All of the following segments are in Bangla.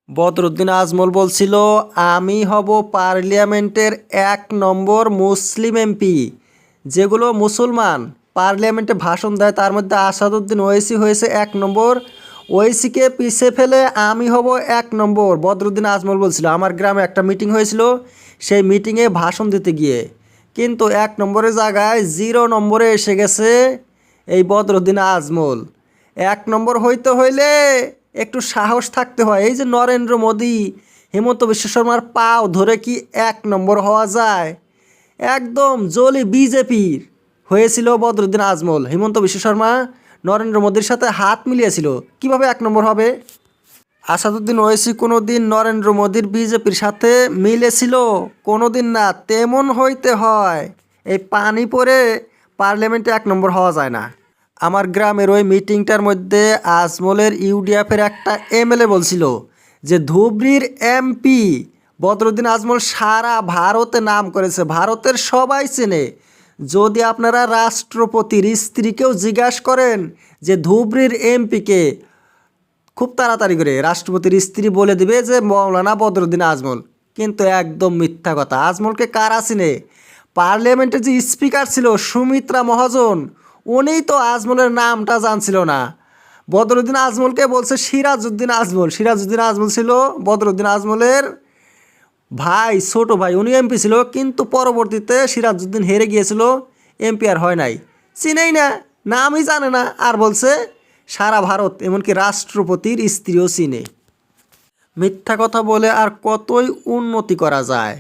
বদরুদ্দিন আজমল বলছিল, আমি হব পার্লামেন্টের 1 নম্বর মুসলিম এমপি। যেগুলো মুসলমান পার্লামেন্টে ভাষণ দেয় তার মধ্যে আসাদুদ্দিন ওয়েসি হয়েছে 1 নম্বর। ওয়েসিকে পিছে ফেলে আমি হব 1 নম্বর। বদরুদ্দিন আজমল বলছিল। আমার গ্রামে একটা মিটিং হয়েছিল, সেই মিটিংয়ে ভাষণ দিতে গিয়ে কিন্তু 1 নম্বরের জায়গায় 0 নম্বরে এসে গেছে এই বদরুদ্দিন আজমল। 1 নম্বর হইতে হইলে একটু সাহস থাকতে হয়। এই যে নরেন্দ্র মোদী, হিমন্ত বিশ্ব শর্মার পাও ধরে কি 1 নম্বর হওয়া যায়? একদম জলি বিজেপির হয়েছিল বদরুদ্দিন আজমল। হিমন্ত বিশ্ব শর্মা নরেন্দ্র মোদীর সাথে হাত মিলিয়েছিল, কিভাবে 1 নম্বর হবে? আসাদুদ্দিন ওয়েসি কোনো দিন নরেন্দ্র মোদীর বিজেপির সাথে মিলেছিল? কোনো দিন না। তেমন হইতে হয়। এই পানি পরে পার্লামেন্টে 1 নম্বর হওয়া যায় না। আমার গ্রামের ওই মিটিংটার মধ্যে আজমলের ইউডিএফের একটা এমএলএ বলছিল যে ধুবড়ীর এমপি বদরুদ্দিন আজমল সারা ভারতে নাম করেছে, ভারতের সবাই চেনে। যদি আপনারা রাষ্ট্রপতির স্ত্রীকেও জিজ্ঞাসা করেন যে ধুবড়ীর এমপিকে, খুব তাড়াতাড়ি করে রাষ্ট্রপতির স্ত্রী বলে দিবে যে মৌলানা বদরুদ্দিন আজমল। কিন্তু একদম মিথ্যা কথা। আজমলকে কারা চিনে? পার্লামেন্টের যে স্পিকার ছিল সুমিত্রা মহাজন, উনিই তো আজমলের নামটা জানছিল না। বদরুদ্দিন আজমলকে বলছে সিরাজউদ্দিন আজমল। সিরাজউদ্দিন আজমল ছিল বদরুদ্দিন আজমলের ভাই, ছোট ভাই। উনি এমপি ছিল, কিন্তু পরবর্তীতে সিরাজউদ্দিন হেরে গিয়েছিল, এমপি আর হয় নাই। চিনেই না, নামই জানে না, আর বলছে সারা ভারত, এমনকি রাষ্ট্রপতির স্ত্রীও চিনে। মিথ্যা কথা বলে আর কতই উন্নতি করা যায়?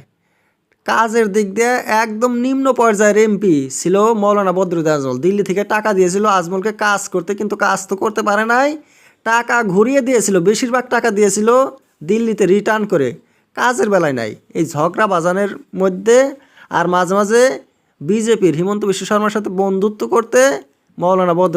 কাজের দিক দিয়ে একদম নিম্ন পর্যায়ের এমপি ছিল মৌলানা বদরুদ্দিন আজমল। দিল্লি থেকে টাকা দিয়েছিল আজমলকে কাজ করতে, কিন্তু কাজ তো করতে পারে নাই। টাকা ঘুরিয়ে দিয়েছিল, বেশিরভাগ টাকা দিয়েছিল দিল্লিতে রিটার্ন করে, কাজের বেলায় নাই। এই ঝগড়া বাজানের মধ্যে আর মাঝে মাঝে বিজেপির হিমন্ত বিশ্ব শর্মার সাথে বন্ধুত্ব করতে মৌলানা বদরুদ্দিন